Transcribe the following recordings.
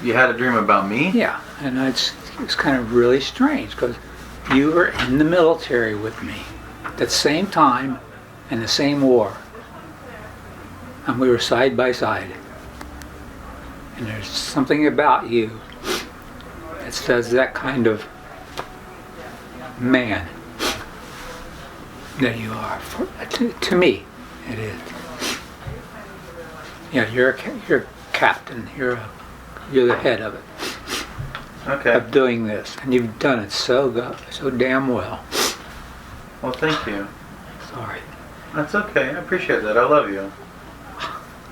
You had a dream about me? Yeah, and it's kind of really strange because you were in the military with me at the same time in the same war. And we were side by side. And there's something about you that says that kind of man that you are. To me, it is. Yeah, you're a captain. You're the head of it. Okay. Of doing this, and you've done it so damn well. Well, thank you. Sorry. That's okay. I appreciate that. I love you.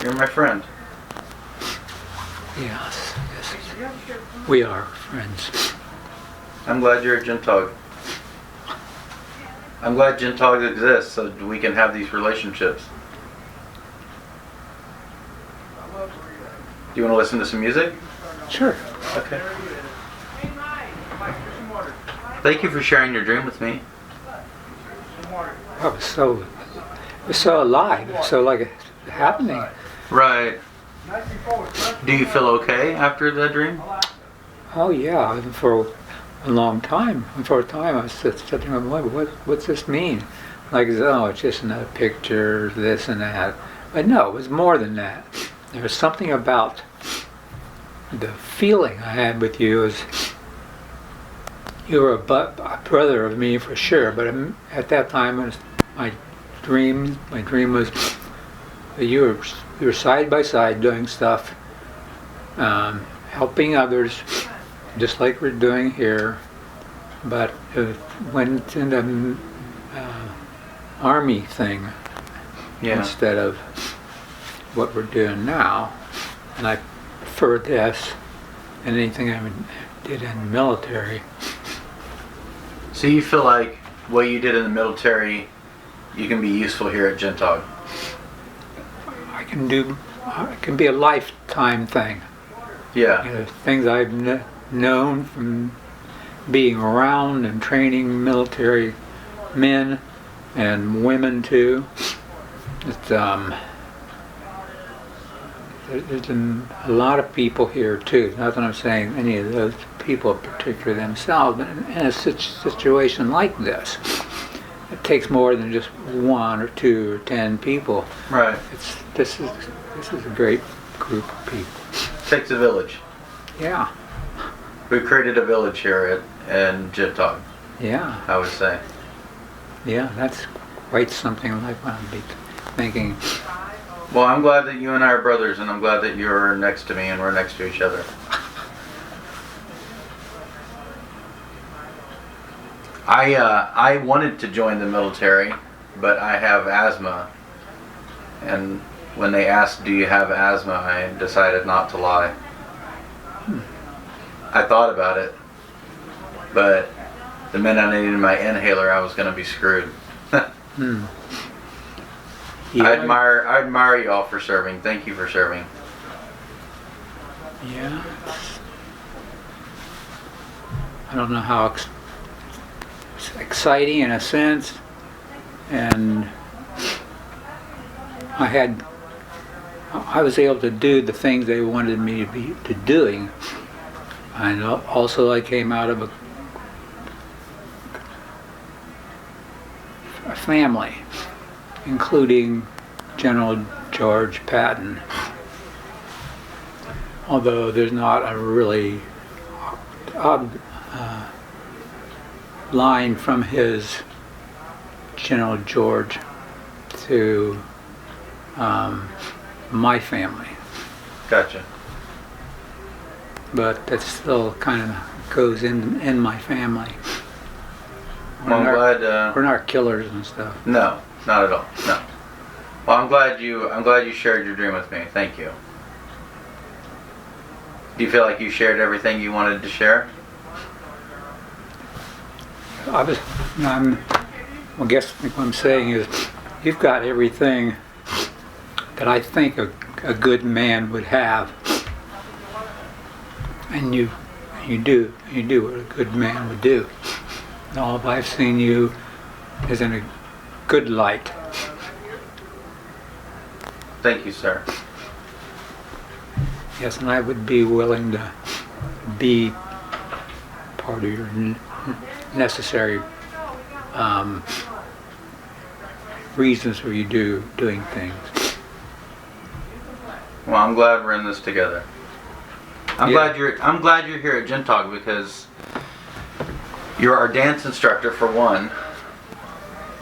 You're my friend. Yes. We are friends. I'm glad you're a Gentog. I'm glad Gentog exists so we can have these relationships. Do you want to listen to some music? Sure. Okay. Thank you for sharing your dream with me. I was so alive, so like it's happening. Right. Do you feel okay after the dream? Oh yeah, for a long time. For a time I was sitting there going, what's this mean? Like, oh, it's just another picture, this and that. But no, it was more than that. There was something about the feeling I had with you as you were a brother of me for sure, but at that time, it was my dream was that you were side by side doing stuff, helping others, just like we're doing here, but it went into army thing instead of what we're doing now, and I prefer this than anything I did in the military. So you feel like what you did in the military, you can be useful here at Gentog? It can be a lifetime thing. Yeah. You know, things I've known from being around and training military men and women too. It's, there's a lot of people here too. Not that I'm saying any of those people particularly themselves, but in a situation like this, it takes more than just 1 or 2 or 10 people. Right. This is a great group of people. It takes a village. Yeah. We created a village here in Gentog. Yeah. I would say. Yeah, that's quite something like what I'd be thinking. Well, I'm glad that you and I are brothers, and I'm glad that you're next to me and we're next to each other. I wanted to join the military, but I have asthma. And when they asked, do you have asthma, I decided not to lie. I thought about it, but the minute I needed my inhaler, I was going to be screwed. Yeah. I admire you all for serving. Thank you for serving. Yeah. I don't know how it's exciting in a sense, and I was able to do the things they wanted me to doing, and also I came out of a family, including General George Patton. Although there's not a really line from his General George to my family. Gotcha. But that still kind of goes in my family. Well, I'm glad. We're not killers and stuff. No, not at all. No. Well, I'm glad you shared your dream with me. Thank you. Do you feel like you shared everything you wanted to share? I guess what I'm saying is, you've got everything that I think a good man would have, and you do what a good man would do. And all I've seen you is in a good light. Thank you, sir. Yes, and I would be willing to be part of your necessary reasons for you doing things. Well, I'm glad we're in this together. I'm Yeah. glad you're here at Gentog because you're our dance instructor for one.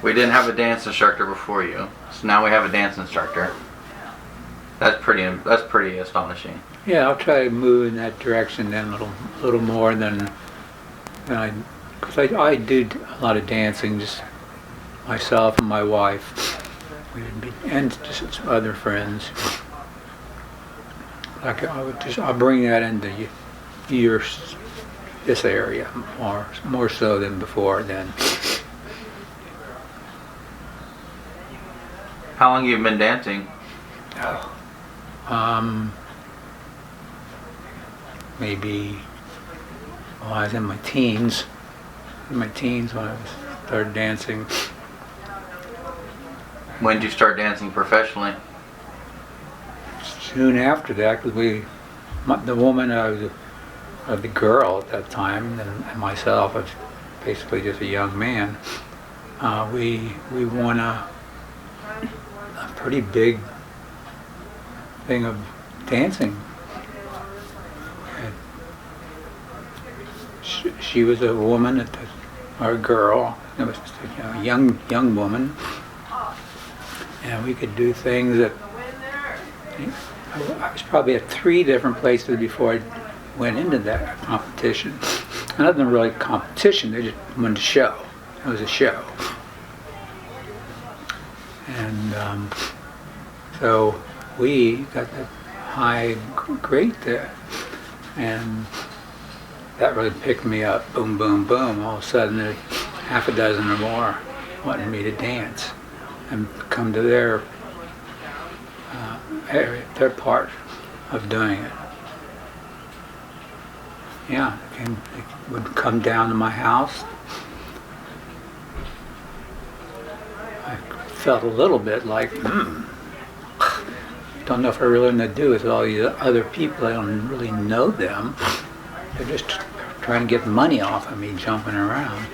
We didn't have a dance instructor before you, so now we have a dance instructor. That's pretty astonishing. Yeah, I'll try to move in that direction then a little more than because I do a lot of dancing, just myself and my wife, and just some other friends. I'll bring that into this area more so than before. Then How long have you been dancing? Maybe I was in my teens. When I started dancing. When did you start dancing professionally? Soon after that, because the woman the girl at that time, and myself, I was basically just a young man. We won a pretty big thing of dancing. And she was a woman or a girl. It was just a young woman, and we could do things that. I was probably at 3 different places before I went into that competition. And it wasn't really a competition, they just wanted to show. It was a show. And so we got the high grade there. And that really picked me up. Boom, boom, boom. All of a sudden, there's half a dozen or more wanting me to dance and come to their part of doing it. Yeah, they would come down to my house. I felt a little bit like, don't know if I really know what to do with all these other people. I don't really know them. They're just trying to get money off of me jumping around.